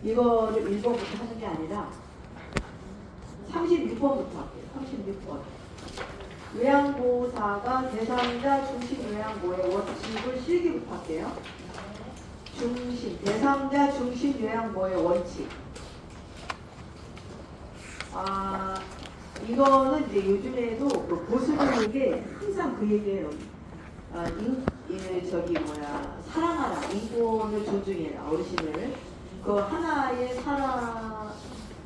이거를 1번부터 하는 게 아니라 36번부터 할게요. 36번. 요양보호사가 대상자 중심 요양보호의 원칙을 실기부터 할게요. 대상자 중심 요양보호의 원칙. 이거는 이제 요즘에도 보수적인 게 항상 그 얘기예요. 사랑하라, 인권을 존중해라, 어르신을. 그 하나의 사람,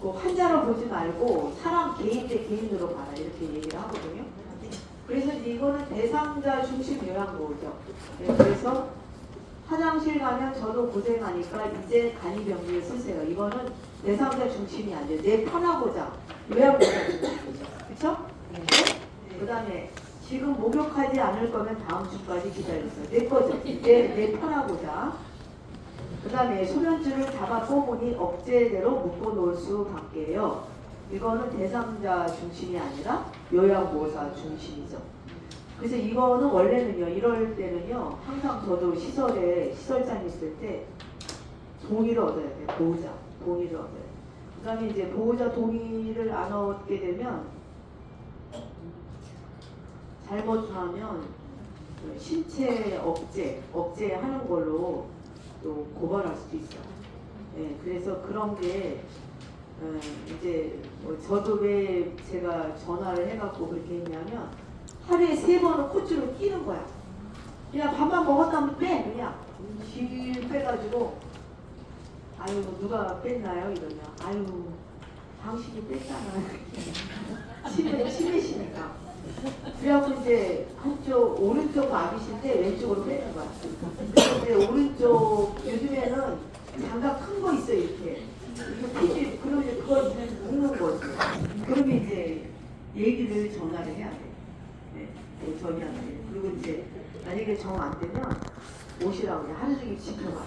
환자로 보지 말고 사람 개인 대 개인으로 봐라, 이렇게 얘기를 하거든요. 그래서 이거는 대상자 중심 요양보호죠. 그래서 화장실 가면 저도 고생하니까 이제 간이병기를 쓰세요. 이거는 대상자 중심이 아니에요. 내 편하고자 요양보호자 중심이죠. 그쵸? 그 다음에 지금 목욕하지 않을 거면 다음 주까지 기다렸어요. 내 거죠. 내 편하고자. 그 다음에 소변줄을 잡아 뽑으니 억제대로 묶어 놓을 수밖에요. 이거는 대상자 중심이 아니라 요양보호사 중심이죠. 그래서 이거는 원래는요, 이럴 때는요, 항상 저도 시설장 있을 때 동의를 얻어야 돼요. 보호자 동의를 얻어야 돼요. 그 다음에 이제 보호자 동의를 안 얻게 되면 잘못하면 신체 억제하는 걸로 또 고발할 수도 있어요. 네, 그래서 그런 게 이제 저도 왜 제가 전화를 해갖고 그렇게 했냐면 하루에 3번은 코치로 끼는 거야. 그냥 밥만 먹었다면 빼, 그냥 실 빼가지고 아유 누가 뺐나요? 이러면 아유 당신이 뺐잖아. 심해시니까. 그래갖고 이제 한쪽 오른쪽 마비신데 왼쪽으로 빼는 거야. 근데 오른쪽 요즘에는 장갑 큰 거 있어요, 이렇게. 이거 피지, 그러면 이제 그걸 묶는 거지. 그러면 이제 얘기를 전화를 해야 돼. 네, 저희한테. 그리고 이제 만약에 정 안 되면 오시라고 그냥 하루 종일 지켜봐.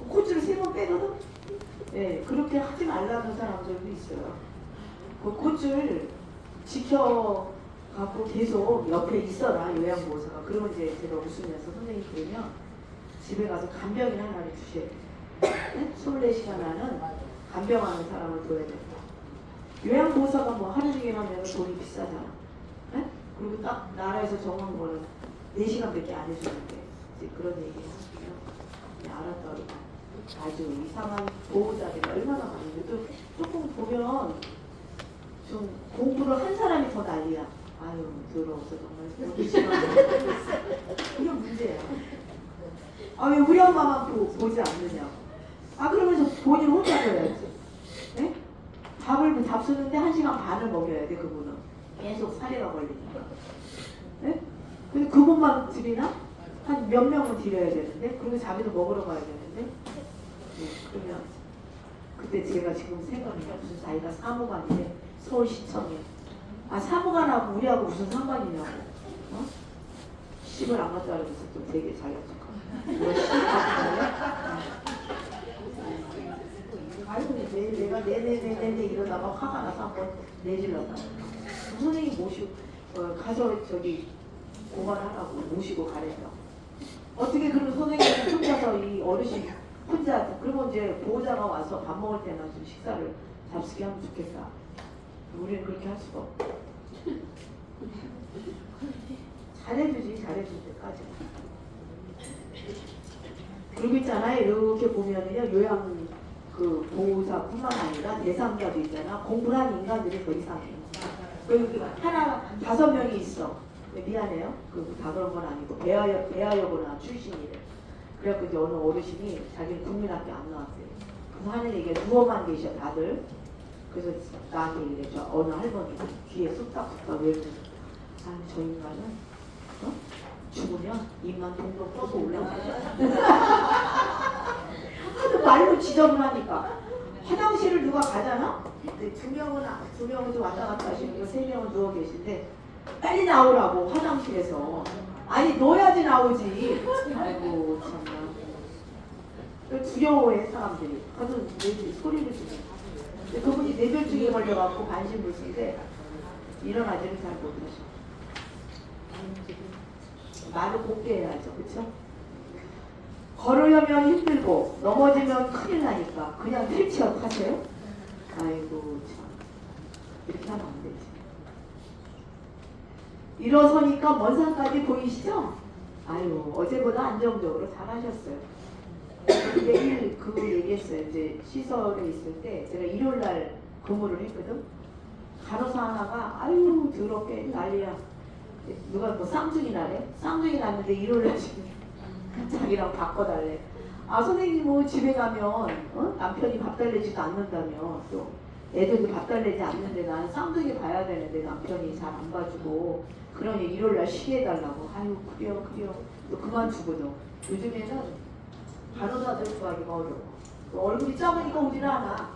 코치를 3번 빼거든? 네, 그렇게 하지 말라는 사람들도 있어요. 그 코치를 지켜갖고 계속 옆에 있어라, 요양보호사가. 그러면 이제 제가 웃으면서 선생님 그러면 집에 가서 간병인 하나를 주셔야 돼요. 네? 24시간 하는 간병하는 사람을 둬야 된다. 요양보호사가 뭐 하루 종일 하면 돈이 비싸잖아. 네? 그리고 딱 나라에서 정한 거는 4시간밖에 안 해주는데 이제 그런 얘기 하시면 네, 알았다. 아주 이상한 보호자들이 얼마나 많은데 또 조금 보면 좀 공부를 한 사람이 더 난리야. 아유 더러워서 정말 이게 문제야. 아 왜 우리 엄마만 보지 않느냐고. 그러면서 본인 혼자 줘야지. 네? 밥 쓰는데 1시간 반을 먹여야 돼. 그분은 계속 사례가 걸리니까. 네? 근데 그분만 드리나? 한 몇 명은 드려야 되는데, 그리고 자기도 먹으러 가야 되는데. 네, 그러면 그때 제가 지금 생각이 무슨 자기가 사무관인데 서울시청에 사무관하고 우리하고 무슨 상관이냐고. 집을 안 갔다 그러면서 또 되게 자격증가. 아이고 내가 네네네네 이러다가 화가 나서 한번 내질렀다. 선생님 모시고 가서 저기 고발하라고 모시고 가래요. 어떻게 그러면 선생님이 혼자서 이 어르신 혼자 그러면 이제 보호자가 와서 밥 먹을 때나 좀 식사를 잡수게 하면 좋겠다. 우리는 그렇게 할 수가 없고. 잘해주지, 잘해줄 때까지. 그리고 있잖아요. 이렇게 보면은요, 요양 보호사뿐만 아니라 대상자도 있잖아. 공부를 한 인간들이 더 이상해요. 그리고 하나 5명이 있어. 미안해요. 다 그런 건 아니고 배아여고나 출신이래. 그래갖고 이제 어느 어르신이 자기는 국민학교 안 나왔어요. 그래서 하는 얘기가 누워만 계셔 다들. 그래서 나한테 얘기해. 저 어느 할머니가 귀에 쑥닥쑥닥 왜 그러지? 저 인간은 죽으면 입만 동동 떠서 올라오고 하도 말로 지저분하니까 화장실을 누가 가잖아? 근데 2명은 좀 왔다 갔다 하시는 거 3명은 누워 계신데 빨리 나오라고 화장실에서. 아니 넣어야지 나오지. 아이고 참나. 두려워해 사람들이. 가서 소리를 지르. 그분이 뇌졸중에 걸려갖고 반신불수인데 일어나지를 잘 못하셔. 말을 곱게 해야죠. 그쵸? 걸으려면 힘들고 넘어지면 큰일 나니까 그냥 휠체어 타세요? 아이고 참 이렇게 하면 안 되지. 일어서니까 먼 산까지 보이시죠? 아유 어제보다 안정적으로 잘 하셨어요. 내일 그 얘기했어요. 이제 시설에 있을 때 제가 일요일날 근무를 했거든. 간호사 하나가 아유 더럽게 난리야. 누가 뭐 쌍둥이 나래? 쌍둥이 났는데 일요일날 지금 자기랑 바꿔달래. 아 선생님 뭐 집에 가면 남편이 밥 달래지도 않는다며 또 애들도 밥 달래지 않는데 나는 쌍둥이 봐야 되는데 남편이 잘 안 봐주고 그러니 일요일날 쉬게 해달라고. 아유 그래요 또 그만두고도 요즘에는 간호사들 구하기가 어려워. 얼굴이 작으니까 오질 않아.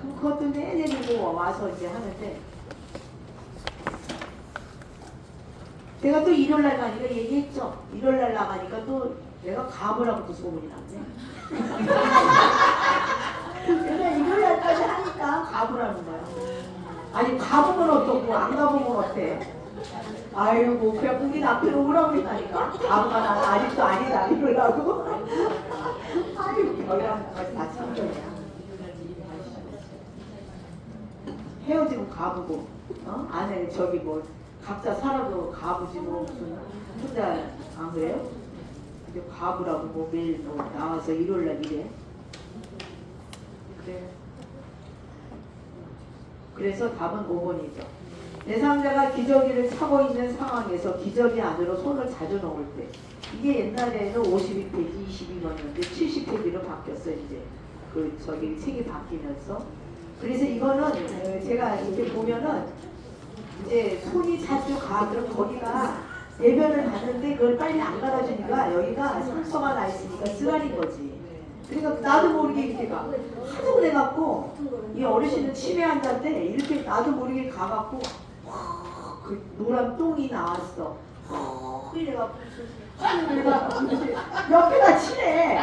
그럼 그것도 내내리고 와서 이제 하는데 내가 또 일요일날 가니까 얘기했죠. 일요일날 나가니까 또 내가 가보라고 또 소문이 났네. 내가 일요일날까지 하니까 가보라는 거야. 아니 가보면 어떻고 안 가보면 어때? 아이고 그냥 우리 남편 오라고 했다니까. 가보가 나는 아직도 아니다 이러려고. 아이고 별랑 다 참견이야. 헤어지면 가보고 안에 저기 뭐 각자 살아도 가보지 뭐 무슨 혼자 안 그래요? 근데 가보라고 뭐 매일 뭐 나와서 일요일날 이래. 그래. 그래서 답은 5번이죠. 내상자가 기저귀를 차고 있는 상황에서 기저귀 안으로 손을 자주 넣을 때 이게 옛날에는 52페이지 22번이었는데 70페이지로 바뀌었어요. 이제 그 저기 책이 바뀌면서. 그래서 이거는 제가 이렇게 보면은 이제 손이 자주 가. 그럼 거기가 대변을 봤는데 그걸 빨리 안 갈아주니까 여기가 상처가 나 있으니까 쓰라린 거지. 그러니까 나도 모르게 이렇게 가. 하도 그래갖고 이 어르신은 치매 환자인데 이렇게 나도 모르게 가갖고 그 노란 똥이 나왔어. 그래갖고 옆에다 치래.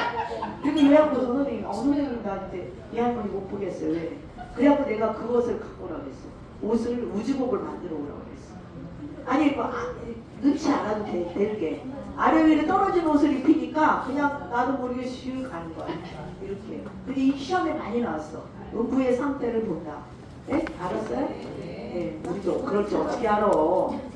그리고 요양보서 선생님, 선생님 나한테 이 할머니 못 보겠어요. 왜? 그래갖고 내가 그것을 갖고 오라고 했어. 옷을 우주복을 만들어 오라고 했어. 아니 뭐 넣지 않아도 되게 아래 위로 떨어진 옷을 입히니까 그냥 나도 모르게 슉 가는 거야. 이렇게. 근데 이 시험에 많이 나왔어. 음부의 상태를 본다. 네? 알았어요? 네. 우리도 그럴 줄 어떻게 알아.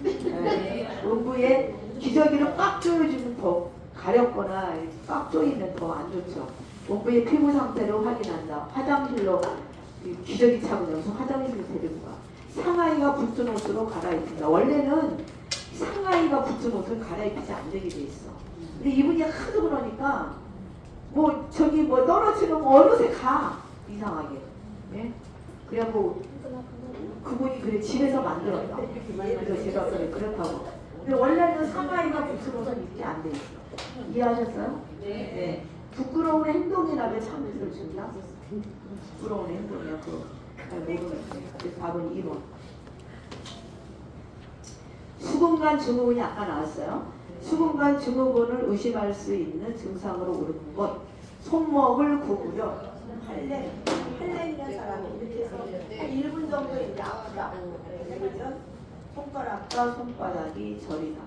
네. 음부의 기저귀를 꽉 조여주면 더 가렵거나 꽉 조이면 더 안 좋죠. 음부의 피부 상태를 확인한다. 화장실로 기저귀 차고 나서 화장실로 데리고 가. 상하이가 붙은 옷으로 갈아입힌다. 원래는 상하이가 붙은 옷을 갈아입히지 안 되게 돼 있어. 근데 이분이 하도 그러니까 뭐 저기 뭐 떨어지면 어느새 가. 이상하게. 예? 그래갖고 그분이 그래 집에서 만들었다. 그래서 제가 그렇다고. 근데 원래는 상하이가 붙은 옷은 입지 안 돼 있어. 이해하셨어요? 네. 부끄러운 행동이라면 참을을 준다. 부끄러운 행동이야. 그거 잘 모르겠어요. 그래서 답은 2번. 수근간 증후군이 아까 나왔어요. 수근간 증후군을 의심할 수 있는 증상으로 오르는 것. 손목을 구부려 할렘이라는 사람이 이렇게 해서 한 1분 정도 이제 아프다. 그러면 손가락과 손바닥이 저리다.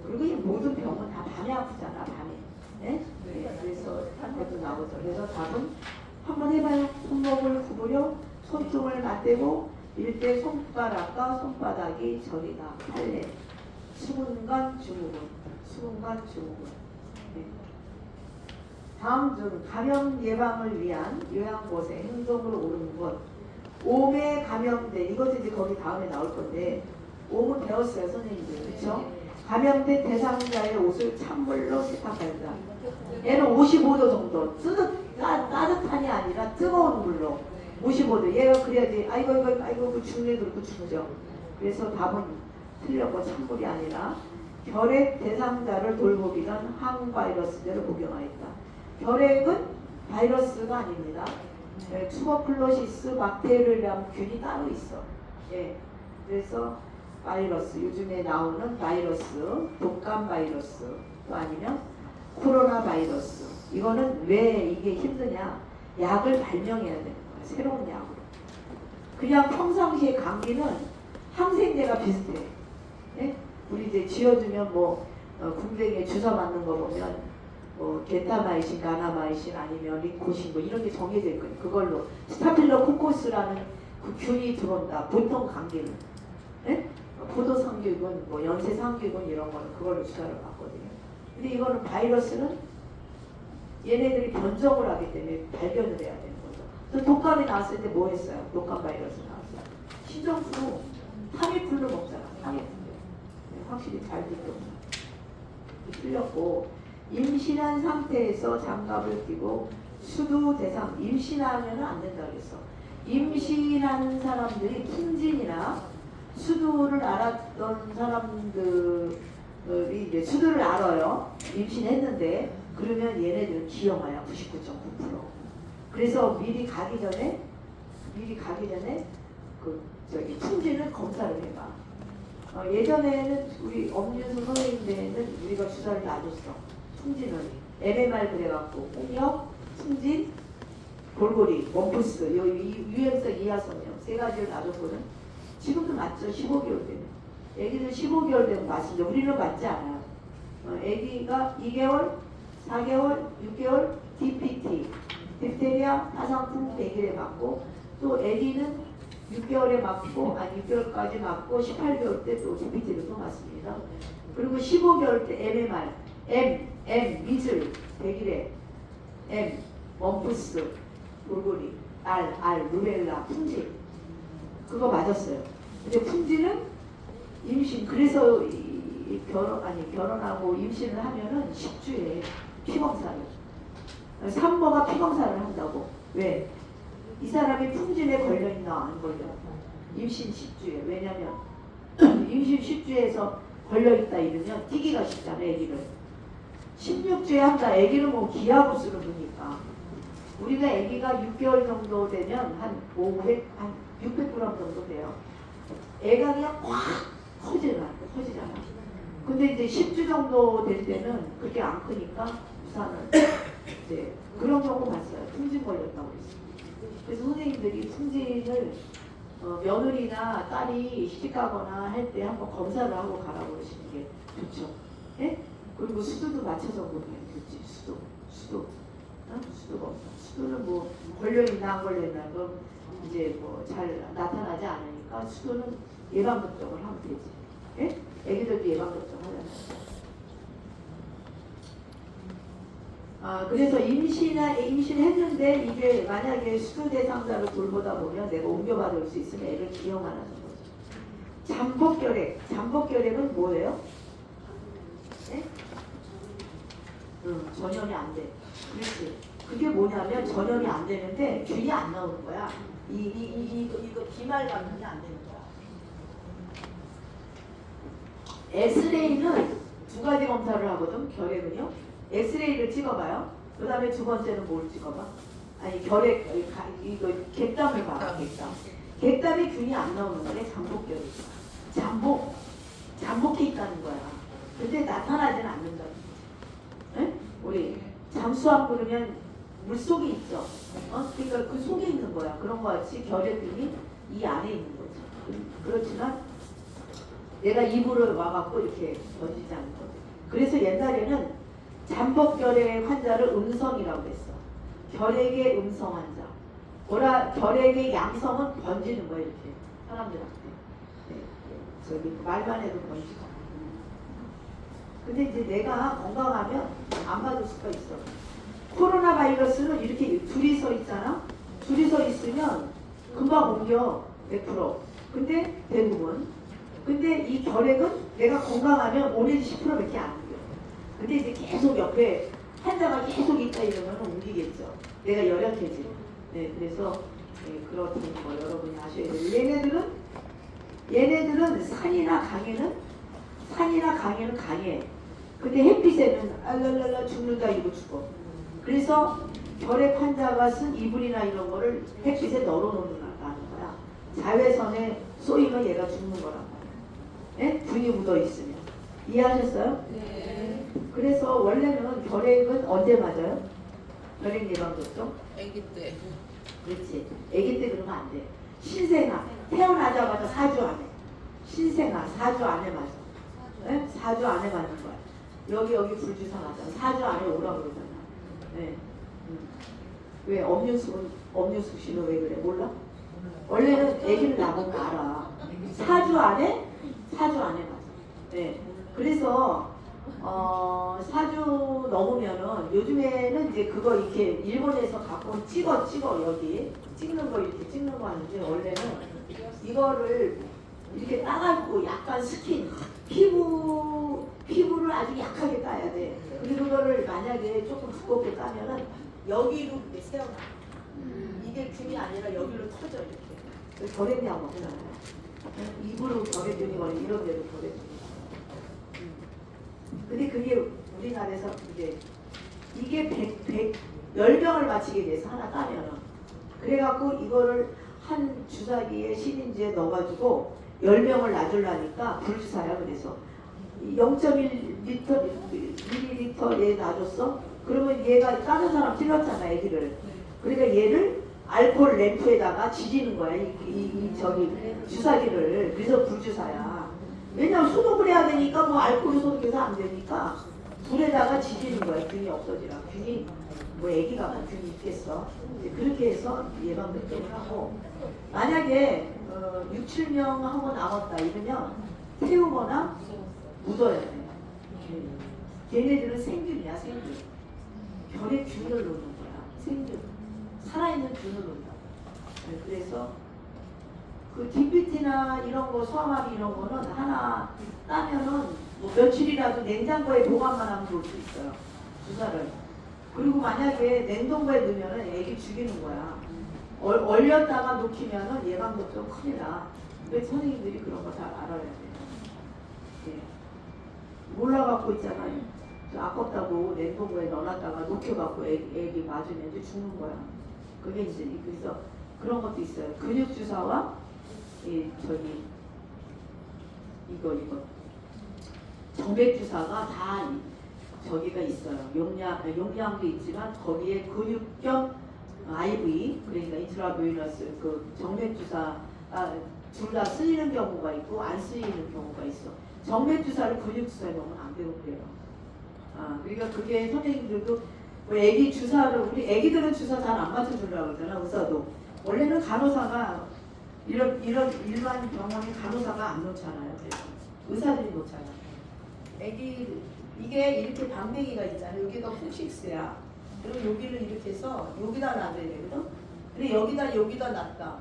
그리고 이 모든 병은 다 밤에 아프잖아. 밤에. 네? 네. 그래서 그것도 나오죠. 그래서 답은 한번 해봐요. 손목을 구부려 손등을 맞대고 일대 손가락과 손바닥이 저리다. 할렘. 수근간 증후군. 수근간 증후군. 네. 다음 중 감염 예방을 위한 요양보세 행동으로 옳은 것. 옴에 감염된 이것도 이제 거기 다음에 나올 건데 옴은 배웠어요 선생님들. 그렇죠? 감염된 대상자의 옷을 찬물로 세탁한다. 얘는 55도 정도 따뜻한이 아니라 뜨거운 물로 55도. 얘가 그래야지 아이고 죽네 그렇고 죽죠. 그래서 답은 틀렸고 찬물이 아니라 결핵 대상자를 돌보기 위한 항바이러스제를 복용하였다. 결핵은 바이러스가 아닙니다. 투버클로시스 박테리아라는 균이 따로 있어. 예. 그래서 바이러스, 요즘에 나오는 바이러스, 독감 바이러스, 또 아니면 코로나 바이러스. 이거는 왜 이게 힘드냐? 약을 발명해야 되는 거야. 새로운 약으로. 그냥 평상시에 감기는 항생제가 비슷해. 예? 우리 이제 쥐어주면 뭐 궁뎅이에 주사 맞는 거 보면 뭐 겐타마이신, 가나마이신 아니면 리코신 뭐 이런 게 정해져 있거든요. 그걸로 스타필로코코스라는 그 균이 들어온다. 보통 감기는 예? 포도상균, 뭐 연쇄상균 이런 거는 그걸로 주사를 맞거든요. 근데 이거는 바이러스는 얘네들이 변종을 하기 때문에 발견을 해야 되는 거죠. 그래서 독감이 나왔을 때 뭐 했어요? 독감 바이러스 나왔어요. 신종플루, 타미플루 먹잖아. 타미플루. 확실히 잘 듣고 틀렸고, 임신한 상태에서 장갑을 끼고 수두 대상, 임신하면 안 된다 그랬어. 임신한 사람들이 풍진이나 수두를 알았던 사람들이 이제 수두를 알아요. 임신했는데 그러면 얘네들은 기형아야 99.9%. 그래서 미리 가기 전에 그 저기 풍진을 검사를 해봐. 예전에는 우리 엄윤수 선생님 때는 우리가 주사를 놔줬어. 풍진을 MMR 그래갖고 홍역, 풍진, 골고리, 원푸스, 유행성 이하성형 세 가지를 놔줬거든. 지금도 맞죠. 15개월 되면. 애기들 15개월 되면 맞습니다. 우리는 맞지 않아요. 애기가 2개월, 4개월, 6개월 DPT, 딥테리아, 타상풍 100일에 맞고, 또 애기는 6개월에 맞고, 6개월까지 맞고, 18개월 때 또 DPT를 또 맞습니다. 그리고 15개월 때 MMR, M, 미즐 100일에, M, 원푸스, 골고리, R, 루벨라, 풍진. 그거 맞았어요. 근데 풍진은 임신, 그래서 결혼하고 임신을 하면은 10주에 피검사를. 산모가 피검사를 한다고. 왜? 이 사람이 풍진에 걸려있나 안 걸려. 임신 10주에. 왜냐면 임신 10주에서 걸려있다 이러면 뛰기가 쉽잖아, 애기를. 16주에 한다. 애기는 뭐 기하고 쓰는 거니까. 우리가 애기가 6개월 정도 되면 한 600g 정도 돼요. 애가 그냥 확 커지잖아. 근데 이제 10주 정도 될 때는 그렇게 안 크니까 우산을 이제 그런 경우 봤어요. 풍진 걸렸다고 그랬어요. 그래서 선생님들이 풍진을 며느리나 딸이 시집가거나 할 때 한번 검사를 하고 가라고 그러시는 게 좋죠. 예? 그리고 수두도 맞춰서 보면 좋지. 수두 검사. 수두는 뭐 걸려있나 안 걸려있나 건 이제 뭐 잘 나타나지 않으니까 수두는 예방접종을 하면 되지. 예? 애기들도 예방접종 하잖아요. 그래서 임신했는데 이게 만약에 수두 대상자를 돌보다 보면 내가 옮겨받을 수 있으면 애를 기형하라는 거죠. 잠복결핵은 뭐예요? 네? 전염이 안 돼. 그렇지. 그게 뭐냐면 전염이 안 되는데 균이 안 나오는 거야. 이거 비말 감염이 안 되는 거야. 엑스레이는 두 가지 검사를 하거든. 결핵은요. 엑스레이를 찍어봐요. 그 다음에 두 번째는 뭘 찍어봐? 결핵, 이거 객담을 봐. 객담에 균이 안 나오는 거네. 잠복결핵. 잠복해 있다는 거야. 근데 나타나지는 않는다. 네? 우리 잠수함 부르면 물 속에 있죠. 그러니까 그 속에 있는 거야. 그런 거 같이 결핵균이 이 안에 있는 거죠. 그렇지만 내가 입으로 와갖고 이렇게 던지지 않는 거죠. 그래서 옛날에는 잠복결핵 환자를 음성이라고 했어. 결핵의 음성 환자. 결핵의 양성은 번지는 거예요. 이렇게 사람들한테. 네. 저기 말만 해도 번지고. 근데 이제 내가 건강하면 안 받을 수가 있어. 코로나 바이러스는 이렇게 둘이 서 있잖아. 둘이 서 있으면 금방 옮겨 100%. 근데 대부분. 근데 이 결핵은 내가 건강하면 5내지 10%밖에 안 옮겨. 근데 이제 계속 옆에 환자가 계속 있다 이러면 옮기겠죠. 내가 열약해지. 네, 그래서 그렇다는 거 여러분이 아셔야 돼요. 얘네들은 산이나 강에는 강해. 근데 햇빛에는 알랄랄라 죽는다 이거 죽어. 그래서 결핵 환자가 쓴 이불이나 이런 거를 햇빛에 널어놓는 거야. 자외선에 쏘이면 얘가 죽는 거란 말이야. 예? 균이 묻어 있으면. 이해하셨어요? 네. 그래서 원래는 결핵은 언제 맞아요? 결핵 예방접종? 아기 때. 그렇지. 아기 때 그러면 안 돼. 신생아 태어나자마자 4주 안에. 신생아 4주 안에 맞아. 네? 4주 안에 맞는 거야. 여기 불주사 나잖아. 4주 안에 오라 그러잖아. 네. 왜 엄유숙 씨는 왜 그래? 몰라? 원래는 아기를 낳으면 알아. 4주 안에 맞아. 네. 그래서 4주 넘으면은 요즘에는 이제 그거 이렇게 일본에서 갖고 찍어 여기 찍는 거 이렇게 찍는 거 하는데 원래는 이거를 이렇게 따가지고 약간 피부를 아주 약하게 따야 돼. 그리고 그거를 만약에 조금 두껍게 따면은 여기로 이렇게 세워놔. 이게 균이 아니라 여기로 터져 이렇게. 결핵약 먹잖아요. 입으로 결핵균이 걸려 이런 데도 결핵균이. 근데 그게 우리나라에서 이게 10병을 마치게 돼서 하나 따면은 그래갖고 이거를 한 주사기에 시린지에 넣어가지고 10명을 놔주려니까 불주사야. 그래서 0.1ml에 놔줬어. 그러면 얘가 다른 사람 찔렀잖아 애기를. 그러니까 얘를 알코올 램프에다가 지지는 거야 저기 주사기를. 그래서 불주사야. 왜냐면 소독을 해야 되니까 뭐 알코올 소독해서 안 되니까 불에다가 지지는 거야. 균이 없어지라. 균이 뭐 애기가 뭐 균이 있겠어. 그렇게 해서 예방접종을 하고 만약에 6, 7명 하고 남았다 이러면 태우거나 묻어야 돼. 걔네들은 생균이야 생균. 결에 균을 놓는 거야. 생균. 살아있는 균을 놓는다. 그래서 그 DPT나 이런 거 소아마비 이런 거는 하나 따면은 뭐 며칠이라도 냉장고에 보관만 하면 좋을 수 있어요. 주사를. 그리고 만약에 냉동고에 넣으면은 애기 죽이는 거야. 얼렸다가 녹히면은 예방접종 큰일 나. 왜 선생님들이 그런 거 잘 알아야 돼. 예. 몰라갖고 있잖아요. 아깝다고 냉동고에 넣어놨다가 녹여갖고 애기 맞으면 이제 죽는 거야. 그게 이제 그래서 그런 것도 있어요. 근육주사와 이거 정맥주사가 다 저기가 있어요. 용량도 있지만 거기에 근육 겸 IV 그러니까 인트라베이너스 그 정맥주사 둘 다 쓰이는 경우가 있고 안 쓰이는 경우가 있어. 정맥주사를 근육주사에 넣으면 안 되고 그래요. 그러니까 그게 선생님들도 뭐 애기 주사를 우리 애기들은 주사 잘 안 맞춰주려고 그러잖아. 의사도 원래는 간호사가 이런 일반 병원에 간호사가 안 놓잖아요. 의사들이 놓잖아. 애기 이게 이렇게 방맹이가 있잖아요. 여기가 콩식스야. 그리고 여기를 이렇게 해서 여기다 놔둬야 되거든. 근데 여기다 놨다.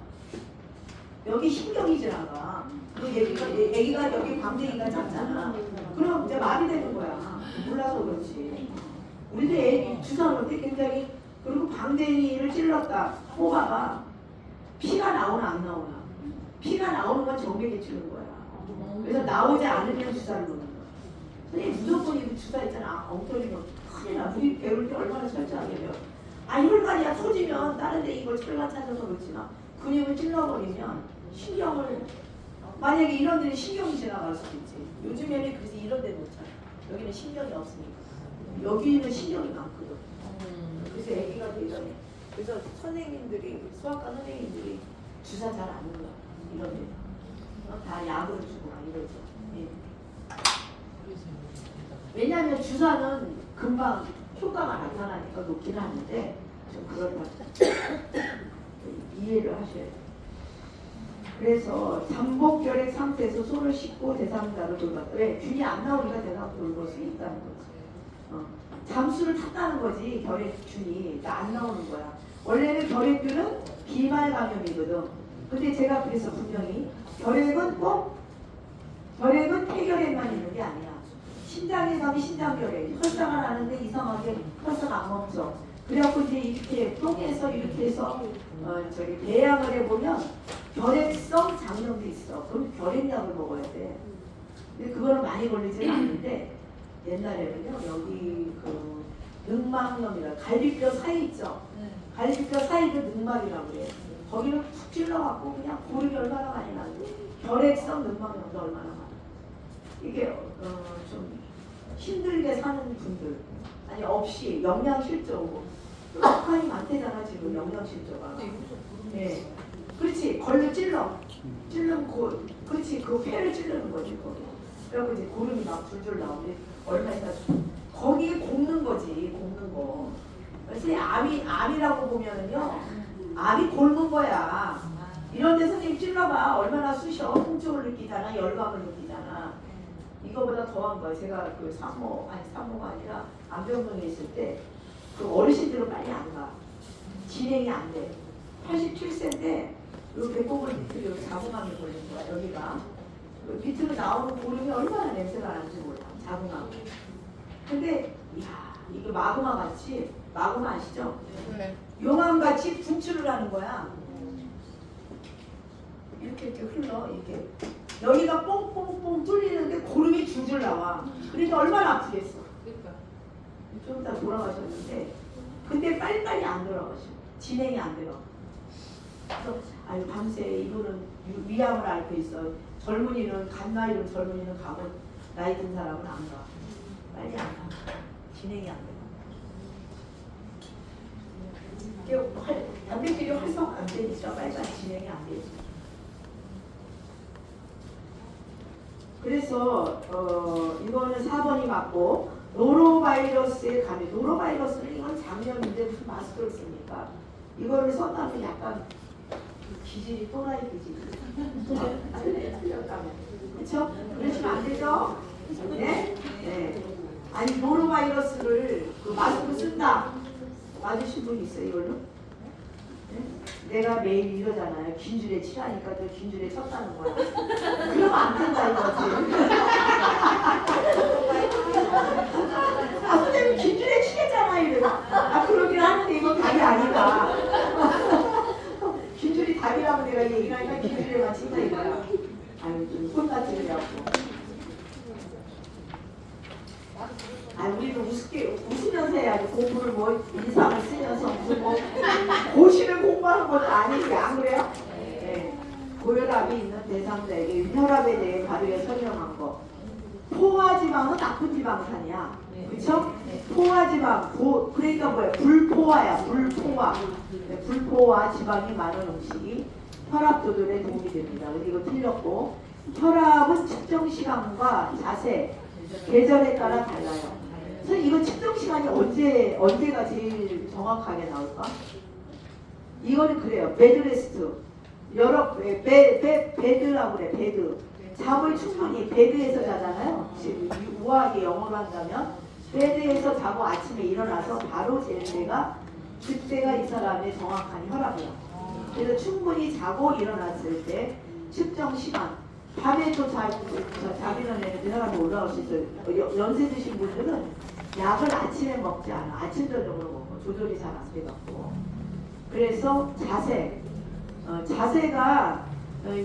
여기 신경이 지나가. 그 애기가 여기 방맹이가 작잖아. 그럼 이제 말이 되는 거야. 몰라서 그렇지. 우리도 애기 주사 놓을 때 굉장히 그리고 방댕이를 찔렀다. 뽑아봐. 피가 나오나 안 나오나. 피가 나오는 건 정맥에 주는 거야. 그래서 나오지 않으면 주사를 놓는 거야. 선생님 무조건 이거 주사 있잖아. 엉터리면 큰일 나. 우리 배울 때 얼마나 철저하게 배워. 혈관이야 터지면 다른 데 이걸 철관 찾아서 그렇지나 근육을 찔러버리면 신경을 만약에 이런 데는 신경이 지나갈 수도 있지. 요즘에는 그래서 이런 데 놓잖아. 여기는 신경이 없으니까. 여기는 신경이 많거든. 그래서 애기가 되잖아요. 그래서 선생님들이 수학과 선생님들이 주사 잘 안 눌러. 이런 데. 다 약을 주고 막 이러죠. 예. 왜냐하면 주사는 금방 효과가 나타나니까 놓기는 하는데 좀 그렇다. 이해를 하셔야 돼요. 그래서 잠복결핵 상태에서 손을 씻고 대상자를 돌봤다. 왜? 균이 안 나오니까 대상 돌볼 수 있다는 거지. 잠수를 탔다는 거지. 결핵균이 안 나오는 거야. 원래는 결핵균은 비말 감염이거든. 근데 제가 그래서 분명히 결핵은 폐결핵만 있는 게 아니야. 심장에 가면 심장결핵, 혈사가 나는데 이상하게 혈사가 안 멈춰. 그래갖고 이제 이렇게 똥에서 이렇게 해서 배양을 해보면 결핵성 장염도 있어. 그럼 결핵약을 먹어야 돼. 근데 그거는 많이 걸리지는 않는데 옛날에는요 여기 그 늑막염이라 갈비뼈 사이 있죠. 갈비뼈 사이를 늑막이라고 그래. 거기를 툭 찔러갖고 그냥 고름이 얼마나 많이 나는데 결핵성 늑막염도 얼마나 많아. 이게 좀 힘들게 사는 분들 아니 없이 영양실조고 북한이 많대잖아 지금 영양실조가. 네, 그렇지 걸로 찔르면 그렇지 그 폐를 찌르는 거지 거기. 그래갖고 이제 고름이 막 줄줄 나오는데 얼마 있다 거기에 곱는 거지, 곱는 거. 그래서 암이라고 보면은요, 암이 곪은 거야. 이런데 선생님 찔러봐. 얼마나 쑤셔. 통증을 느끼잖아, 열감을 느끼잖아. 이거보다 더한 거야. 제가 그 산모가 아니라 안병동에 있을 때 그 어르신들은 빨리 안 가. 진행이 안 돼. 87세인데 요 배꼽을 밑으로 자궁암이 걸린 거야. 여기가 그 밑으로 나오는 고름이 얼마나 냄새가 나는지 몰라. 자궁암. 근데 이야, 이거 마그마 같이, 마그마 아시죠? 네. 용암같이 분출을 하는 거야. 이렇게 흘러. 이렇게 여기가 뽕뽕뽕 뚫리는데 고름이 줄줄 나와. 그러니까 얼마나 아프겠어. 그러니까. 좀 이따 돌아가셨는데, 근데 빨리빨리 안 돌아가셔. 진행이 안 돼요. 그래서 아유, 밤새 이거는 위암을 앓고 있어. 젊은이는 간 나이로 젊은이는 가고 나이 든 사람은 안 가. 빨리 안 가. 진행이 안 돼. 단백질이 활성 안 되니까 빨리 진행이 안 되지. 그래서 이거는 4번이 맞고, 노로바이러스의 감염. 노로바이러스는 이건 작년인데 무슨 마스크를 씁니까? 이거를 썼다면 약간 기질이 또라이 기질. 틀렸다면. 그렇죠? 그러시면 안 되죠? 네? 네. 아니, 노로바이러스를 그 마스크 쓴다. 맞으신 분 있어요, 이걸로? 네? 내가 매일 이러잖아요. 긴줄에 치라니까 또 긴줄에 쳤다는 거야. 그러면 안 된다 이거지. 아, 선생님 긴줄에 치겠잖아 이래. 아, 그러긴 하는데 이건 답이 아니다. 긴줄이 답이라고 내가 얘기하니까 긴줄에만 친다 이거야. 아유, 좀 혼나지려고. 아, 우리도 웃으면서 해야지. 공부를 뭐 인상을 쓰면서 무슨 뭐 고시를 공부하는 것도 아니지, 안 그래요? 네. 고혈압이 있는 대상자에게 혈압에 대해 바르게 설명한 거. 포화지방은 나쁜 지방산이야. 그렇죠? 포화지방, 그러니까 뭐야? 불포화야, 불포화. 네, 불포화 지방이 많은 음식이 혈압 조절에 도움이 됩니다. 근데 이거 틀렸고, 혈압은 측정 시간과 자세, 계절에 따라 달라요. 그래서 이거 측정 시간이 언제가 제일 정확하게 나올까? 이거는 그래요. 베드레스트. 베드라고 그래, 베드. 잠을 충분히 베드에서 자잖아요. 우아하게 영어로 한다면 베드에서 자고 아침에 일어나서 바로 잴 때가 그때가 이 사람의 정확한 혈압이야. 그래서 충분히 자고 일어났을 때 측정 시간. 밤에 또 자기는 애들 혈압이 올라올 수 있어요. 연세 드신 분들은 약을 아침에 먹지 않아. 아침 저녁으로 먹어. 조절이 잘 안 돼갖고. 그래서 자세가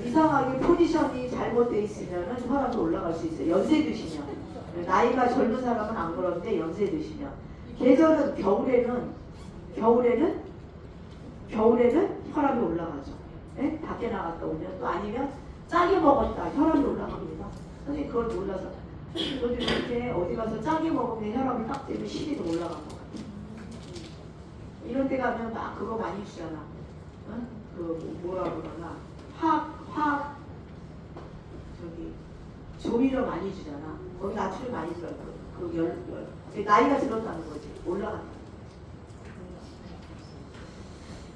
이상하게 포지션이 잘못되어 있으면 혈압이 올라갈 수 있어요. 연세 드시면. 나이가 젊은 사람은 안 그런데 연세 드시면. 계절은 겨울에는 혈압이 올라가죠. 네? 밖에 나갔다 오면 또 아니면 짜게 먹었다. 혈압이 올라갑니다. 선생님 그걸 몰라서 저도 이렇게 어디 가서 짜게 먹으면 혈압이 딱 되면 10이 더 올라간 것 같아요. 이런 데 가면 막 그거 많이 주잖아. 응? 그 뭐라 그러나 화학 저기 조미료 많이 주잖아. 거기 나트륨 많이 들어요. 나이가 들었다는 거지. 올라간다.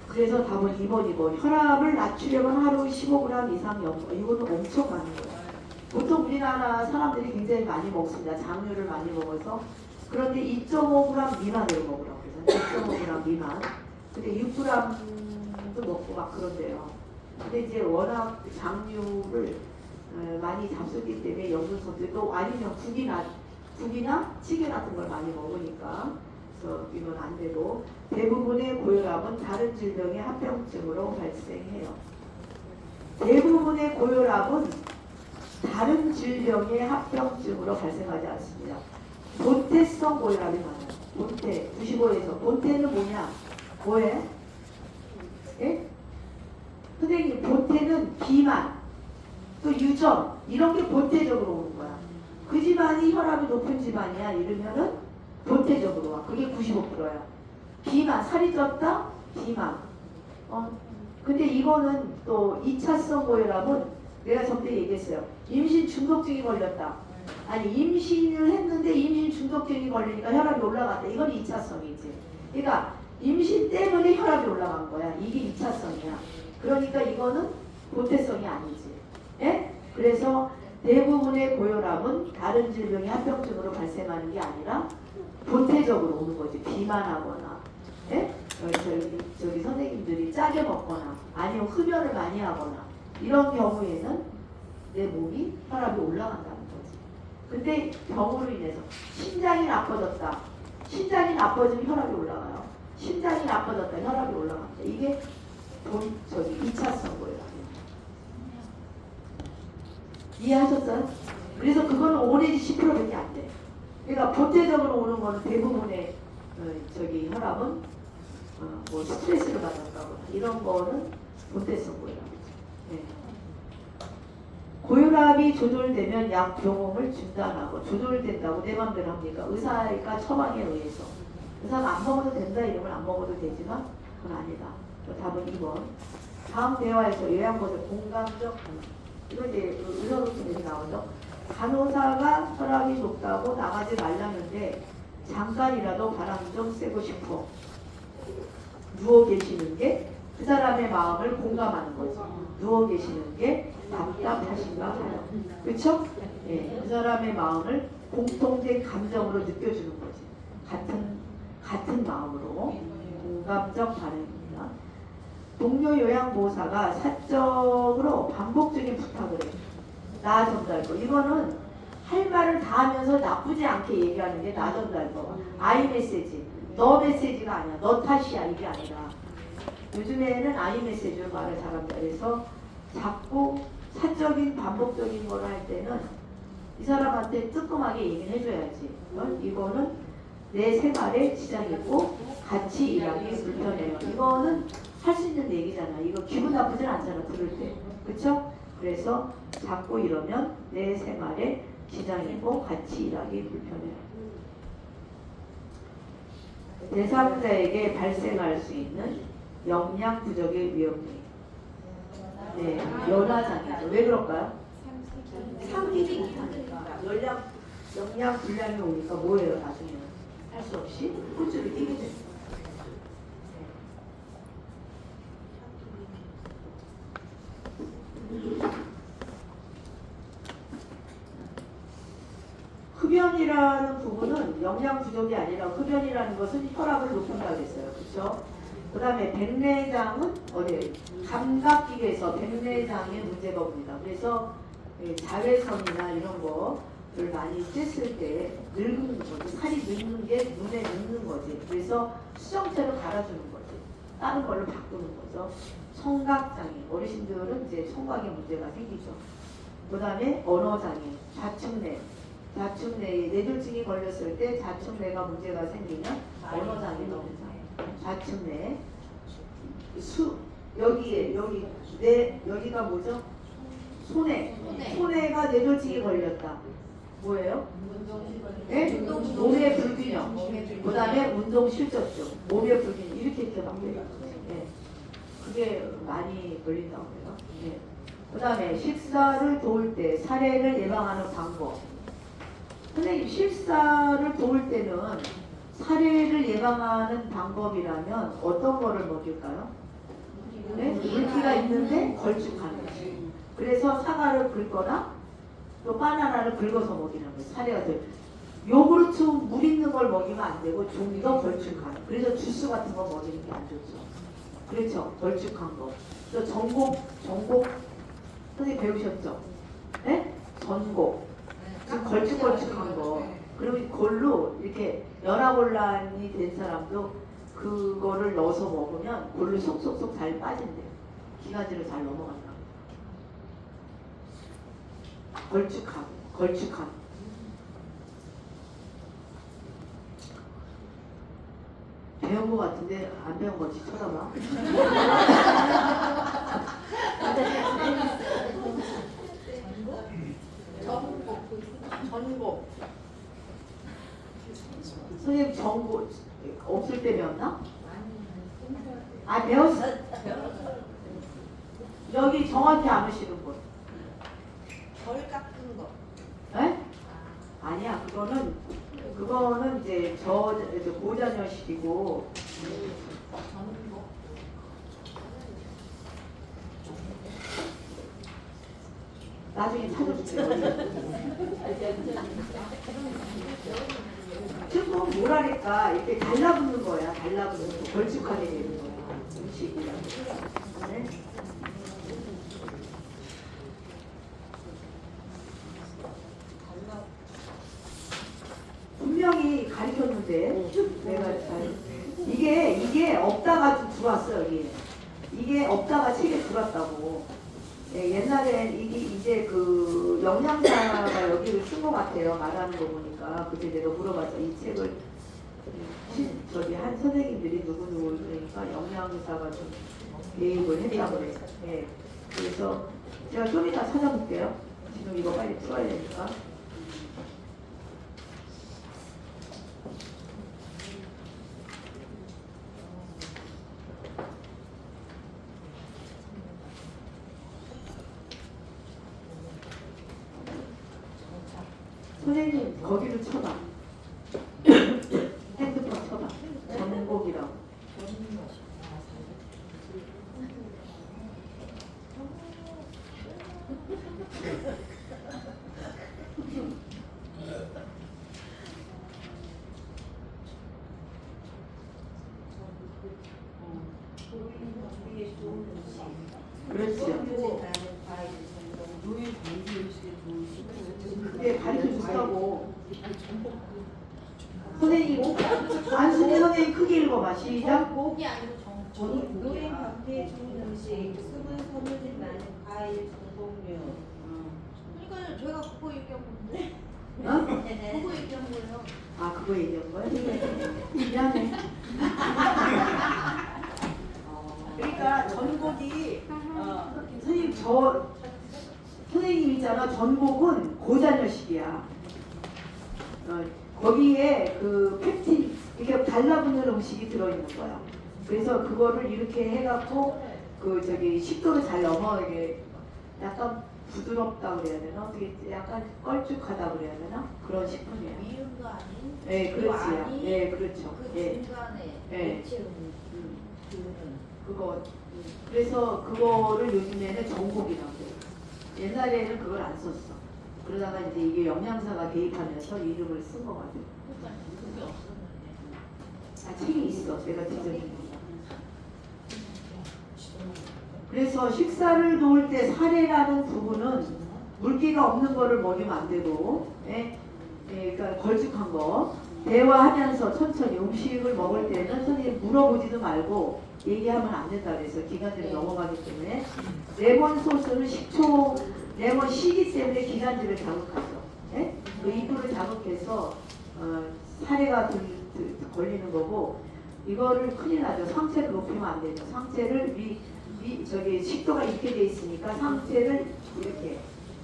그래서 답은 2번이고, 혈압을 낮추려면 하루 15g 이상 연고. 이거는 엄청 많은 거예요. 보통 우리나라 사람들이 굉장히 많이 먹습니다. 당류를 많이 먹어서. 그런데 2.5g 미만으로 먹으라고 그래서 2.5g 미만. 근데 6g도 먹고 막 그런데요. 근데 이제 워낙 당류를 많이 잡수기 때문에 영양소들 또 아니면 국이나 찌개 같은 걸 많이 먹으니까 그래서 이건 안 되고, 대부분의 고혈압은 다른 질병의 합병증으로 발생해요. 대부분의 고혈압은 다른 질병의 합병증으로 발생하지 않습니다. 본태성 고혈압이 많아요. 본태 95에서 본태는 뭐냐? 뭐해? 예? 선생님 본태는 비만 또 유전 이런 게 본태적으로 오는 거야. 그 집안이 혈압이 높은 집안이야 이러면은 본태적으로 와. 그게 95%야. 비만, 살이 쪘다? 비만. 근데 이거는 또 2차성 고혈압은 내가 전때 얘기했어요. 임신 중독증이 걸렸다. 아니 임신을 했는데 임신 중독증이 걸리니까 혈압이 올라갔다. 이건 2차성이지. 그러니까 임신 때문에 혈압이 올라간 거야. 이게 2차성이야. 그러니까 이거는 보태성이 아니지. 예? 그래서 대부분의 고혈압은 다른 질병이 합병증으로 발생하는 게 아니라 보태적으로 오는 거지. 비만하거나, 예? 저기 선생님들이 짜게 먹거나, 아니면 흡연을 많이 하거나, 이런 경우에는 내 몸이 혈압이 올라간다는 거지. 근데 병으로 인해서 심장이 나빠졌다. 심장이 나빠지면 혈압이 올라가요. 심장이 나빠졌다. 혈압이 올라간다. 이게 저기 2차성 거예요. 이해하셨어요? 그래서 그거는 5 내지 10%밖에 안 돼. 그러니까 보태적으로 오는 거는 대부분의 저기 혈압은 뭐 스트레스를 받았다거나 이런 거는 보태성 고혈압이죠. 네. 고혈압이 조절되면 약 병용을 중단하고 조절된다고 내 맘대로 합니까? 의사가 처방에 의해서. 의사가 안 먹어도 된다 이러면 안 먹어도 되지만 그건 아니다. 답은 2번. 다음 대화에서 요양보다 공감적 이거 이제 의사소통에서 나오죠. 간호사가 혈압이 높다고 나가지 말라는데 잠깐이라도 바람 좀 쐬고 싶어. 누워 계시는 게 그 사람의 마음을 공감하는 거죠. 누워 계시는 게 답답하신가 봐요. 그렇죠? 예, 그 사람의 마음을 공통된 감정으로 느껴주는 거지. 같은 마음으로 공감적 반응입니다. 동료 요양보호사가 사적으로 반복적인 부탁을 해요. 나 전달법. 이거는 할 말을 다 하면서 나쁘지 않게 얘기하는 게 나 전달법. 아이 메시지. 너 메시지가 아니야. 너 탓이야. 이게 아니라. 요즘에는 아이 메시지로 말을 잘합니다. 그래서 자꾸 사적인 반복적인 걸 할 때는 이 사람한테 뜨끔하게 얘기를 해줘야지. 이거는 내 생활에 지장이 있고 같이 일하기 불편해요. 이거는 할 수 있는 얘기잖아. 이거 기분 나쁘진 않잖아. 들을 때. 그쵸? 그래서 자꾸 이러면 내 생활에 지장이 있고 같이 일하기 불편해요. 제3자에게 발생할 수 있는 영양 부족의 위험이. 네, 연화장애죠. 왜 그럴까요? 삼키지 못하니까. 영양 불량이 오니까 뭐예요? 나중에는 할 수 없이 꿀줄을 끼게 돼요. 흡연이라는 부분은 영양 부족이 아니라 흡연이라는 것은 혈압을 높인다고 했어요. 그렇죠? 그 다음에 백내장은 어디 감각기계에서 백내장에 문제가 옵니다. 그래서 자외선이나 이런 거를 많이 쬐을 때 늙는 거지. 살이 늙는 게 눈에 늙는 거지. 그래서 수정체로 갈아주는 거지. 다른 걸로 바꾸는 거죠. 청각장애. 어르신들은 이제 청각에 문제가 생기죠. 그 다음에 언어장애, 좌측내. 좌측내에 뇌졸중이 걸렸을 때 좌측내가 문제가 생기면 언어장애 나옵니다. 좌측내 여기가 뭐죠? 손해가 뇌졸중이 걸렸다. 뭐예요? 네? 몸의 불균형. 그 다음에 운동 실적증, 몸의 불균형 이렇게 바뀌어요. 네. 그게 많이 걸린다고 해요. 네. 그 다음에 식사를 도울 때 사례를 예방하는 방법. 선생님, 식사를 도울 때는 사례를 예방하는 방법이라면 어떤 거를 먹일까요? 네? 물기가 있는데 걸쭉한 거지. 그래서 사과를 긁거나 또 바나나를 긁어서 먹이는 거예요. 사례가 될. 요구르트 물 있는 걸 먹이면 안 되고 좀 더 걸쭉한. 그래서 주스 같은 거 먹이는 게 안 좋죠. 그렇죠. 걸쭉한 거. 또 전곡 선생님 배우셨죠? 네? 전곡. 좀 걸쭉걸쭉한 거. 그리고 그걸로 이렇게 연하곤란이 된 사람도 그거를 넣어서 먹으면 골로 속속속 잘 빠진대요. 기관지로 잘 넘어간다고. 걸쭉함. 배운 거 같은데 안 배운 거지 쳐다봐. 전곡. 선생님 전곡 없을 때 배웠나? 아 배웠어. 여기 정확히 안 오시는 분. 벌 깎은 거. 에? 그거는 이제 고전여식이고 나중에 찾아줄게요. 지금 뭐라니까 이렇게 달라붙는 거야. 달라붙는 거. 걸쭉하게 되는 거야. 음식이랑. 네? 분명히 가르쳤는데 내가 잘 이게 없다가 좀 들어왔어요. 이게 없다가 책에 들어왔다고. 예, 옛날엔 이제 그 영양사가 여기를 쓴 것 같아요. 말하는 거 보니까. 그때 내가 물어봤죠. 이 책을 저기 한 선생님들이 누구 그러니까 영양사가 좀 개입을 했다고 그래요. 예. 그래서 제가 좀 이따 찾아볼게요. 지금 이거 빨리 풀어야 되니까. 선생님 거기를 쳐봐. 핸드폰 쳐봐. 전곡이라고. 그렇죠. 그게 가르쳐줬다고. 선생님, 안수미 선생님 크게 읽어봐. 시작. 목이 아니고 노인 감기에 좋은 음식, 수분 섬유질 많은 과일, 전복류. 그러니까 제가 그거 얘기한 건데. 그거 얘기한 거예요. 아, 그거 얘기한 거야? 미안해. 그러니까 전곡이 선생님 선생님 있잖아. 전곡은 고잔여식이야. 거기에 그 팩틴 이렇게 달라붙는 음식이 들어있는 거야. 그래서 그거를 이렇게 해갖고 그 저기 식도를 잘 넘어가게 약간 부드럽다 그래야 되나? 어떻게 약간 껄쭉하다 그래야 되나? 그런 식품이야. 미운 거 아닌? 네, 그렇지요. 네, 그렇죠. 그 예. 중간에 네. 그거는 그거 그래서 그거를 요즘에는 전곡이라고 해요. 옛날에는 그걸 안 썼어. 그러다가 이제 이게 영양사가 개입하면서 이름을 쓴 거 같아요. 그게 없었는데. 아, 책이 있어. 내가 뒤져준 거. 그래서 식사를 도울 때 사례라는 부분은 물기가 없는 거를 먹이면 안 되고, 그러니까 걸쭉한 거. 대화하면서 천천히 음식을 먹을 때는 선생님 물어보지도 말고 얘기하면 안 된다 그래서 기관지를 넘어가기 때문에 레몬 소스는 식초 레몬 시기 때문에 기관지를 자극하죠. 그 이불을 자극해서 사례가 걸리는 거고 이거를 큰일 나죠. 상체를 높이면 안 되죠. 상체를 저기 식도가 있게 돼 있으니까 상체를 이렇게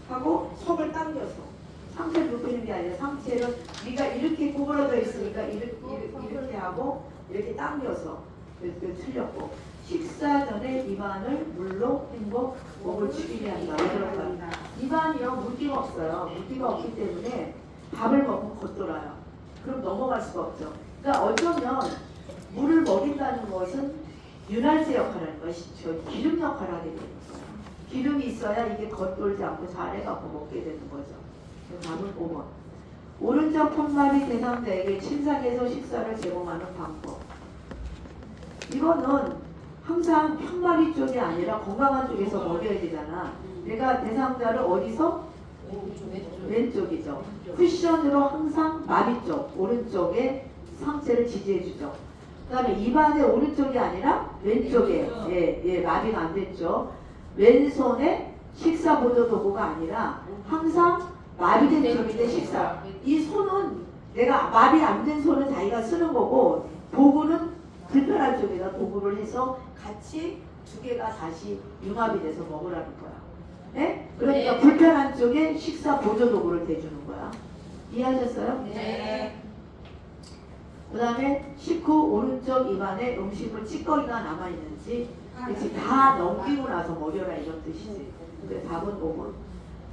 하고 속을 당겨서 상체를 높이는 게 아니라 상체를 위가 이렇게 구부러져 있으니까 이렇게 하고 이렇게 당겨서 이렇게 틀렸고 식사 전에 입안을 물로 헹궈 목을 죽이게 한다. 그러니까 입안이요 물기가 없어요. 물기가 없기 때문에 밥을 먹으면 겉돌아요. 그럼 넘어갈 수가 없죠. 그러니까 어쩌면 물을 먹인다는 것은 윤활제 역할을 하는 것이 기름 역할을 하게 되는 거예요. 기름이 있어야 이게 겉돌지 않고 잘 해갖고 먹게 되는 거죠. 답은 5번. 오른쪽 편말이 대상자에게 침상에서 식사를 제공하는 방법. 이거는 항상 편말이 쪽이 아니라 건강한 쪽에서 먹여야 되잖아. 내가 대상자를 어디서? 왼쪽이죠. 쿠션으로 항상 마비 쪽, 오른쪽에 상체를 지지해주죠. 그 다음에 입안의 오른쪽이 아니라 왼쪽에 마비가 안 됐죠. 왼손에 식사 보조 도구가 아니라 항상 마비된 쪽인데 식사. 이 손은 내가 마비 안 된 손은 자기가 쓰는 거고 도구는 불편한 쪽에다 도구를 해서 같이 두 개가 다시 융합이 돼서 먹으라는 거야. 네? 그러니까 네. 불편한 쪽에 식사 보조 도구를 대주는 거야. 이해하셨어요? 네. 그 다음에 식후 오른쪽 입안에 음식물 찌꺼기가 남아있는지 그렇지 다 넘기고 나서 먹여라 이런 뜻이지. 근데 답은 5번.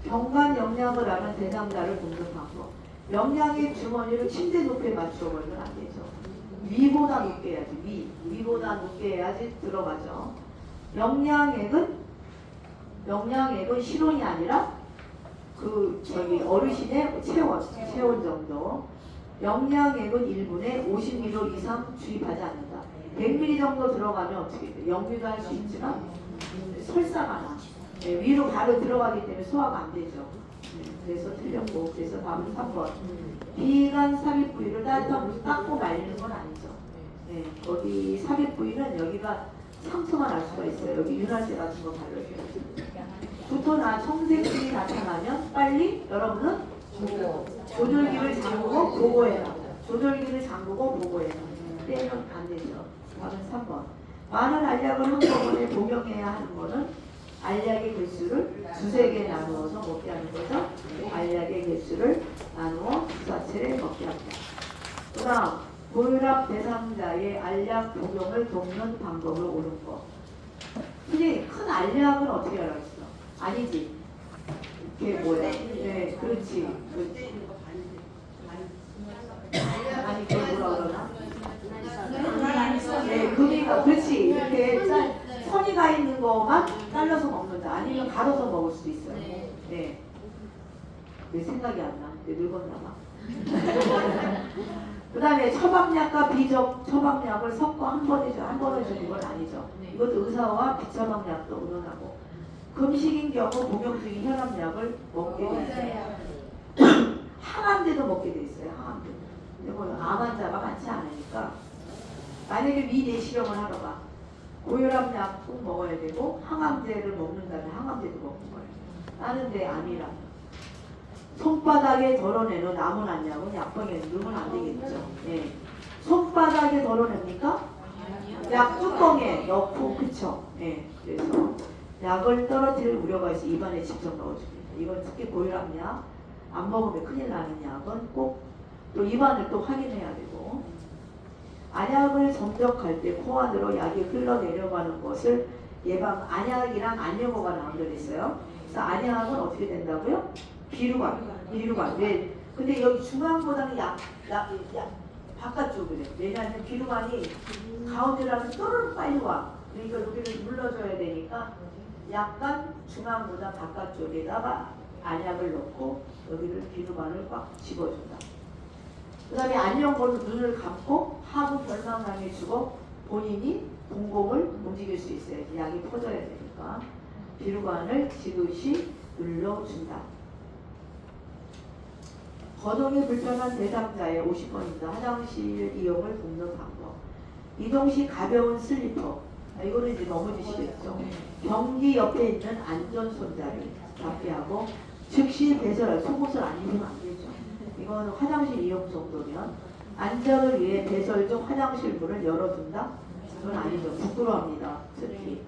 경관 영양을 아는 대상자를 돕는 방법. 영양액 주머니를 침대 높이에 맞춰 버리면 안 되죠. 위보다 높게 해야지. 위보다 높게 해야지 들어가죠. 영양액은 실온이 아니라 어르신의 체온 정도. 영양액은 1분에 50ml 이상 주입하지 않는다. 100ml 정도 들어가면 어떻게 돼? 영유도 할 수 있지만 설사가 나. 네, 위로 바로 들어가기 때문에 소화가 안 되죠. 그래서 틀렸고, 그래서 다음은 3번. 비관 삽입 부위를 따뜻한 물로 닦고 말리는 건 아니죠. 네, 여기 삽입 부위는 여기가 상처가 날 수가 있어요. 여기 윤활제 같은 거 발라줘야 돼요. 구토나 청색질이 나타나면 빨리 여러분은 조절기를 잠그고 보고해라. 조절기를 잠그고 보고해라. 떼면 안 되죠. 다음은 3번. 많은 알약을 한꺼번에 복용해야 하는 거는 알약의 개수를 두세 개 나누어서 먹게 하는 거죠. 알약의 개수를 나누어 주사체를 먹게 합니다. 그 다음, 고혈압 대상자의 알약 복용을 돕는 방법을 옳은 거. 근데 큰 알약은 어떻게 하라고 했어? 아니지. 그게 뭐야? 네, 그렇지. 아니, 그게 뭐라 그러나? 네, 금이가, 그렇지. 이렇게 선이 가 있는 거만 잘라서 먹는다. 아니면 갈아서 먹을 수도 있어요. 네. 왜 생각이 안 나? 왜 늙었나 봐. 그 다음에 처방약과 비처방약을 섞어 한 번에 줘. 한 번에 주는 건 아니죠. 이것도 의사와 비처방약도 의논하고. 금식인 경우 복용 중인 혈압약을 먹게 돼 있어요. 항암제도 먹게 돼 있어요. 항암제. 근데 뭐 암 환자가 많지 않으니까 만약에 위내시경을 하러 가. 고혈압약 꼭 먹어야 되고 항암제를 먹는다면 항암제도 먹는 거예요. 다른데 아니라면 손바닥에 덜어내는 남은 안약은 약방에 넣으면 안 되겠죠. 네. 손바닥에 덜어냅니까? 약 뚜껑에 넣고 그쵸. 네. 그래서 약을 떨어뜨릴 우려가 있어 입안에 직접 넣어줍니다. 이건 특히 고혈압약 안 먹으면 큰일 나는 약은 꼭 또 입안을 또 확인해야 되고. 안약을 점적할 때 코 안으로 약이 흘러내려가는 것을 안약이랑 안염호가 나온다 그랬어요. 그래서 안약은 어떻게 된다고요? 비루관. 왜? 근데 여기 중앙보다는 바깥쪽이래. 왜냐하면 비루관이 가운데라면 또르르 빨리 와. 그러니까 여기를 눌러줘야 되니까 약간 중앙보다 바깥쪽에다가 안약을 넣고 여기를 비루관을 꽉 집어준다. 그 다음에 안염골로 눈을 감고 하부 결막량에 주고 본인이 공공을 움직일 수 있어요. 약이 퍼져야 되니까 비루관을 지그시 눌러준다. 거동이 불편한 대상자의 50번입니다. 화장실 이용을 돕는 방법. 이동 시 가벼운 슬리퍼. 이거는 이제 넘어지시겠죠. 변기 옆에 있는 안전 손잡이 잡기하고 즉시 배설할 속옷을 안 입으면 안 되죠. 이건 화장실 이용 정도면 안전을 위해 배설 중 화장실 문을 열어둔다? 그건 아니죠. 부끄러워합니다. 특히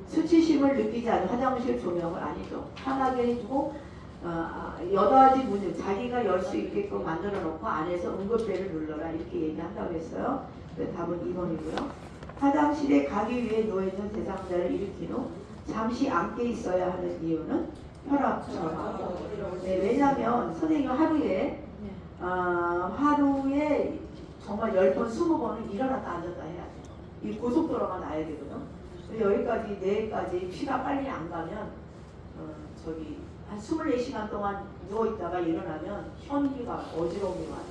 수치심을 느끼지 않은 화장실 조명을 아니죠. 편하게 해주고 8가지 문을 자기가 열 수 있게끔 만들어 놓고 안에서 응급벨을 눌러라 이렇게 얘기한다고 했어요. 답은 2번이고요. 화장실에 가기 위해 누워있는 대상자를 일으킨 후 잠시 앉게 있어야 하는 이유는 혈압 저하. 네, 왜냐하면 선생님 하루에 정말 10번, 20번은 일어났다 앉았다 해야 돼요. 이 고속도로가 나야 되거든요. 여기까지, 내일까지 피가 빨리 안 가면 한 24시간 동안 누워있다가 일어나면 현기가 어지러움이 와요.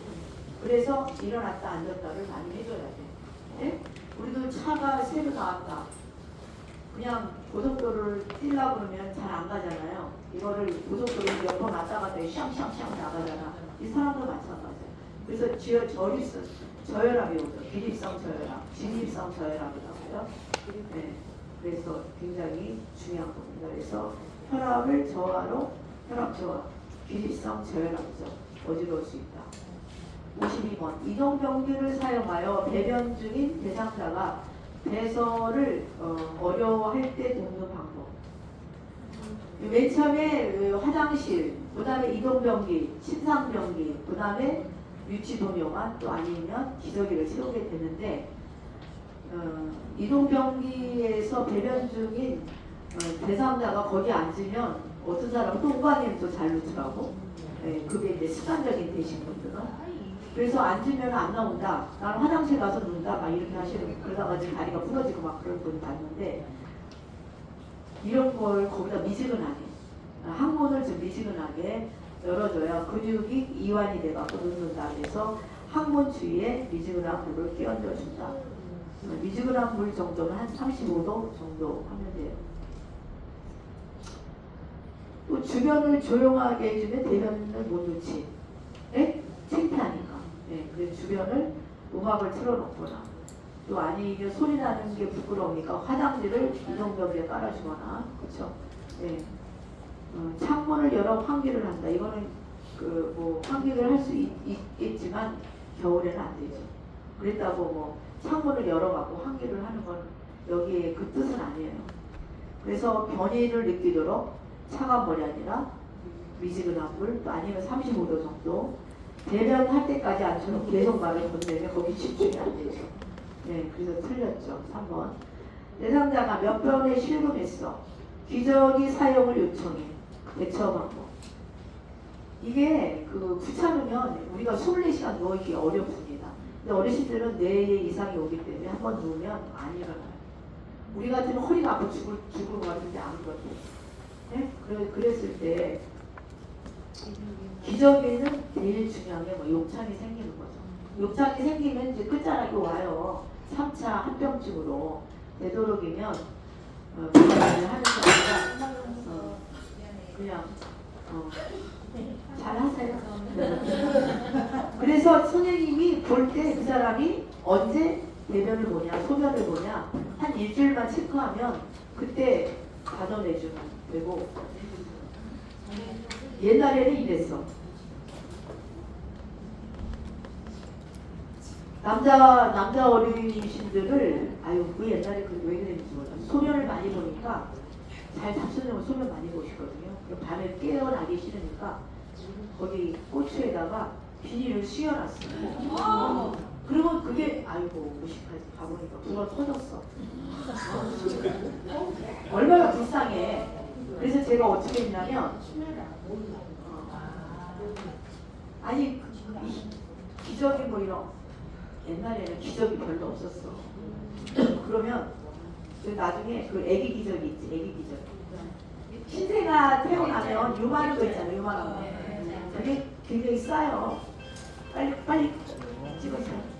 그래서 일어났다 앉았다를 많이 해줘야 돼요. 네? 우리도 차가 새로 나왔다. 그냥 고속도로를 뛰려고 그러면 잘 안 가잖아요. 이거를 고속도로를 몇 번 왔다 갔다 샹샹샹 나가잖아. 이 사람도 마찬가지예요. 그래서 저혈압이 오죠. 비립성 저혈압, 진입성 저혈압이라고 해요. 네. 그래서 굉장히 중요한 겁니다. 그래서 혈압을 저하로 혈압 저하, 비립성 저혈압이죠. 어지러울 수 있다. 52번. 이동병기를 사용하여 배변 중인 대상자가 배설을 어려워할 때 돕는 방법. 맨 처음에 화장실, 그 다음에 이동병기, 침상병기, 그 다음에 유치동요관 또 아니면 기저귀를 세우게 되는데 이동병기에서 배변 중인 대상자가 거기 앉으면 어떤 사람은 똥과냄도 잘 놓더라고. 예, 그게 이제 습관적인 되신 분들은. 그래서 앉으면 안 나온다. 나는 화장실 가서 눕는다. 막 이렇게 하시는, 그러다가 이제 다리가 부러지고 막 그런 분이 봤는데, 이런 걸 거기다 미지근하게, 항문을 좀 미지근하게 열어줘야 근육이 이완이 돼갖고 눕는다. 그래서 항문 주위에 미지근한 물을 끼얹어준다. 미지근한 물 정도는 한 35도 정도 하면 돼요. 또 주변을 조용하게 해주면 대변을 못 놓지. 네? 창피하니까. 네, 그래서 주변을 음악을 틀어놓거나 또 아니면 소리 나는 게 부끄러우니까 화장지를 이동벽에 깔아주거나, 그렇죠? 네. 창문을 열어 환기를 한다. 이거는 그 뭐 환기를 할 수 있겠지만 겨울에는 안 되죠. 그랬다고 뭐 창문을 열어갖고 환기를 하는 건 여기에 그 뜻은 아니에요. 그래서 변이를 느끼도록 차가운 물이 아니라 미지근한 물, 또 아니면 35도 정도. 대변할 때까지 앉혀놓고 계속 말을 건네면 거기 집중이 안 되죠. 네, 그래서 틀렸죠. 3번. 대상자가 몇 번에 실금했어. 기저귀 사용을 요청해. 대처 방법. 이게 그 귀찮으면 우리가 24시간 누워있기 어렵습니다. 근데 어르신들은 뇌에 이상이 오기 때문에 한번 누우면 안 일어나요. 우리 같으면 허리가 아파 죽을 것 같은데 안 그렇고. 네? 그랬을 때 기저귀는 제일 중요한 게 뭐 욕창이 생기는 거죠. 욕창이 생기면 이제 끝자락이 와요. 3차 합병증으로. 되도록이면 비만을 하면서 그냥 잘 하세요. 그래서 선생님이 볼 때 그 사람이 언제 대변을 보냐, 소변을 보냐 한 일주일만 체크하면 그때 받아내주면 되고. 옛날에는 이랬어. 남자 어르신들을 그 옛날에 왜 그랬는지 몰라. 소변을 많이 보니까 잘 잡수려면 소변 많이 보시거든요. 밤에 깨어나기 싫으니까 거기 고추에다가 비닐을 씌워놨어요. 그러면 그게 무식하지. 가보니까 불어 터졌어. 얼마나 불쌍해. 그래서 제가 어떻게 했냐면 기저귀 뭐 이런 옛날에는 기저귀 별로 없었어. 그러면 나중에 그 애기 기저귀 있지. 애기 기저귀. 신생아 태어나면 요만한 거 있잖아요. 요만한 거. 그게 굉장히 싸요. 빨리 찍어주세요.